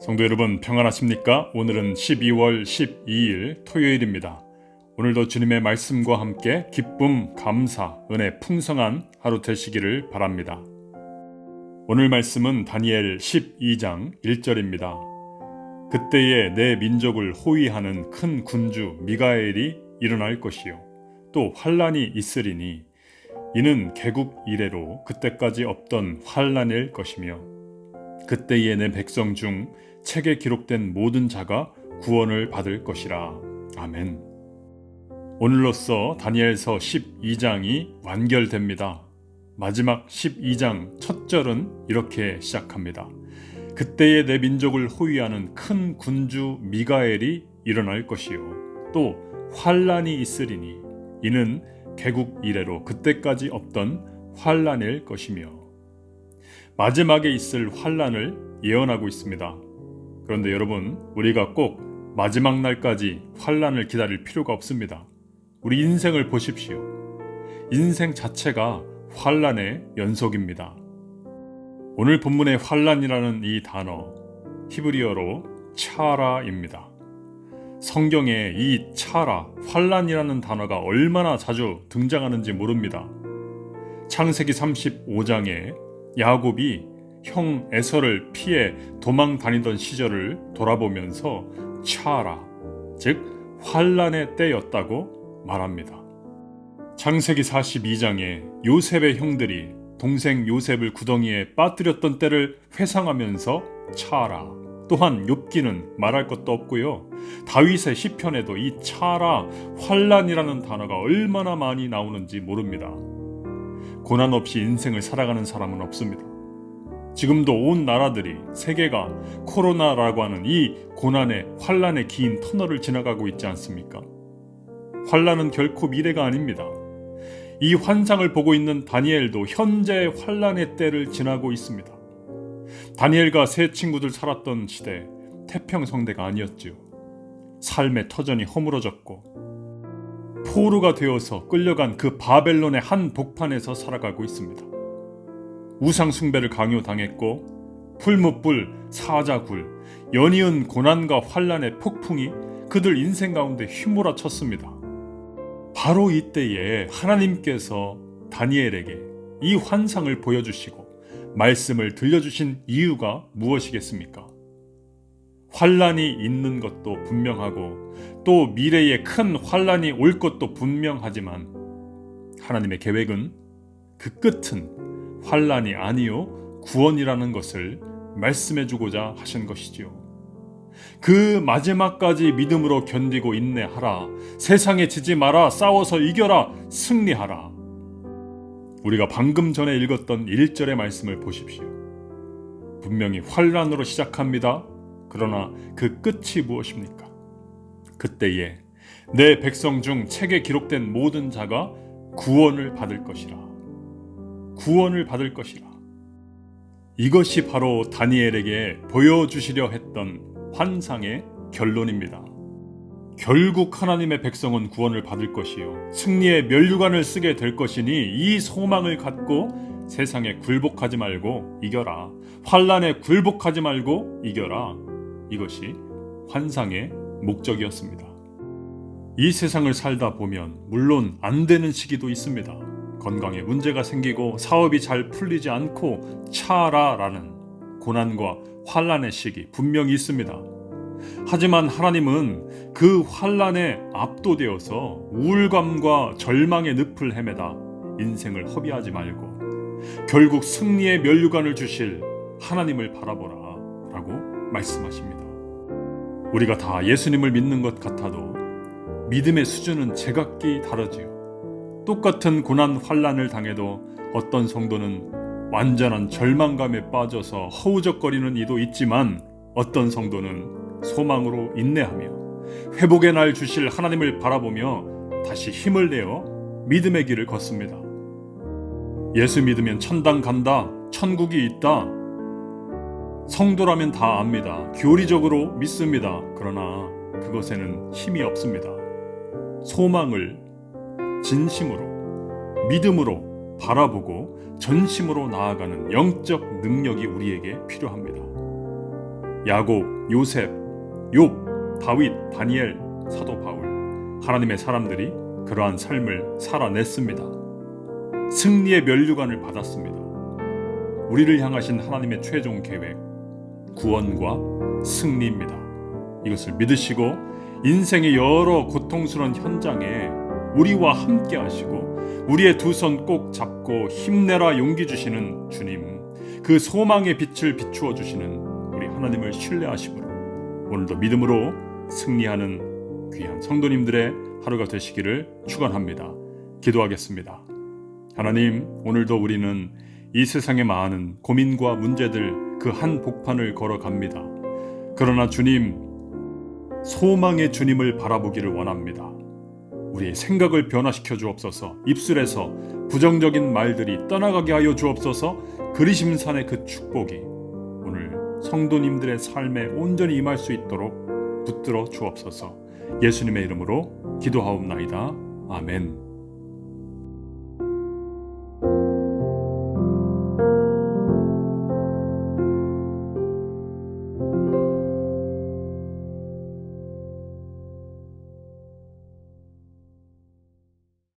성도 여러분 평안하십니까? 오늘은 12월 12일 토요일입니다. 오늘도 주님의 말씀과 함께 기쁨, 감사, 은혜 풍성한 하루 되시기를 바랍니다. 오늘 말씀은 다니엘 12장 1절입니다. 그때에 내 민족을 호위하는 큰 군주 미가엘이 일어날 것이요 또 환란이 있으리니 이는 개국 이래로 그때까지 없던 환란일 것이며 그때에 내 백성 중 책에 기록된 모든 자가 구원을 받을 것이라. 아멘. 오늘로써 다니엘서 12장이 완결됩니다. 마지막 12장 첫 절은 이렇게 시작합니다. 그때에 내 민족을 호위하는 큰 군주 미가엘이 일어날 것이요 또 환란이 있으리니 이는 개국 이래로 그때까지 없던 환란일 것이며 마지막에 있을 환란을 예언하고 있습니다. 그런데 여러분, 우리가 꼭 마지막 날까지 환란을 기다릴 필요가 없습니다. 우리 인생을 보십시오. 인생 자체가 환란의 연속입니다. 오늘 본문의 환란이라는 이 단어, 히브리어로 차라입니다. 성경에 이 차라, 환란이라는 단어가 얼마나 자주 등장하는지 모릅니다. 창세기 35장에 야곱이 형 에서를 피해 도망 다니던 시절을 돌아보면서 차라, 즉 환란의 때였다고 말합니다. 창세기 42장에 요셉의 형들이 동생 요셉을 구덩이에 빠뜨렸던 때를 회상하면서 차라, 또한 욥기는 말할 것도 없고요. 다윗의 시편에도 이 차라, 환란이라는 단어가 얼마나 많이 나오는지 모릅니다. 고난 없이 인생을 살아가는 사람은 없습니다. 지금도 온 나라들이, 세계가 코로나라고 하는 이 고난의 환란의 긴 터널을 지나가고 있지 않습니까? 환란은 결코 미래가 아닙니다. 이 환상을 보고 있는 다니엘도 현재 환란의 때를 지나고 있습니다. 다니엘과 세 친구들 살았던 시대, 태평성대가 아니었지요. 삶의 터전이 허물어졌고 포로가 되어서 끌려간 그 바벨론의 한 복판에서 살아가고 있습니다. 우상 숭배를 강요당했고 풀무불, 사자굴, 연이은 고난과 환란의 폭풍이 그들 인생 가운데 휘몰아쳤습니다. 바로 이때에 하나님께서 다니엘에게 이 환상을 보여주시고 말씀을 들려주신 이유가 무엇이겠습니까? 환란이 있는 것도 분명하고 또 미래에 큰 환란이 올 것도 분명하지만 하나님의 계획은 그 끝은 환란이 아니요 구원이라는 것을 말씀해주고자 하신 것이지요. 그 마지막까지 믿음으로 견디고 인내하라. 세상에 지지 마라. 싸워서 이겨라. 승리하라. 우리가 방금 전에 읽었던 1절의 말씀을 보십시오. 분명히 환란으로 시작합니다. 그러나 그 끝이 무엇입니까? 그때에 내 백성 중 책에 기록된 모든 자가 구원을 받을 것이라. 구원을 받을 것이라. 이것이 바로 다니엘에게 보여주시려 했던 환상의 결론입니다. 결국 하나님의 백성은 구원을 받을 것이요 승리의 면류관을 쓰게 될 것이니 이 소망을 갖고 세상에 굴복하지 말고 이겨라. 환란에 굴복하지 말고 이겨라. 이것이 환상의 목적이었습니다. 이 세상을 살다 보면 물론 안 되는 시기도 있습니다. 건강에 문제가 생기고 사업이 잘 풀리지 않고 차라라는 고난과 환란의 시기 분명히 있습니다. 하지만 하나님은 그 환란에 압도되어서 우울감과 절망의 늪을 헤매다 인생을 허비하지 말고 결국 승리의 면류관을 주실 하나님을 바라보라 라고 말씀하십니다. 우리가 다 예수님을 믿는 것 같아도 믿음의 수준은 제각기 다르지요. 똑같은 고난 환란을 당해도 어떤 성도는 완전한 절망감에 빠져서 허우적거리는 이도 있지만 어떤 성도는 소망으로 인내하며 회복의 날 주실 하나님을 바라보며 다시 힘을 내어 믿음의 길을 걷습니다. 예수 믿으면 천당 간다, 천국이 있다. 성도라면 다 압니다. 교리적으로 믿습니다. 그러나 그것에는 힘이 없습니다. 소망을 진심으로, 믿음으로 바라보고 전심으로 나아가는 영적 능력이 우리에게 필요합니다. 야곱, 요셉, 욥, 다윗, 다니엘, 사도 바울, 하나님의 사람들이 그러한 삶을 살아냈습니다. 승리의 면류관을 받았습니다. 우리를 향하신 하나님의 최종 계획, 구원과 승리입니다. 이것을 믿으시고 인생의 여러 고통스러운 현장에 우리와 함께 하시고 우리의 두 손 꼭 잡고 힘내라 용기 주시는 주님, 그 소망의 빛을 비추어 주시는 우리 하나님을 신뢰하심으로 오늘도 믿음으로 승리하는 귀한 성도님들의 하루가 되시기를 축원합니다. 기도하겠습니다. 하나님, 오늘도 우리는 이 세상의 많은 고민과 문제들 그 한 복판을 걸어갑니다. 그러나 주님, 소망의 주님을 바라보기를 원합니다. 우리의 생각을 변화시켜 주옵소서. 입술에서 부정적인 말들이 떠나가게 하여 주옵소서. 그리심산의 그 축복이 오늘 성도님들의 삶에 온전히 임할 수 있도록 붙들어 주옵소서. 예수님의 이름으로 기도하옵나이다. 아멘.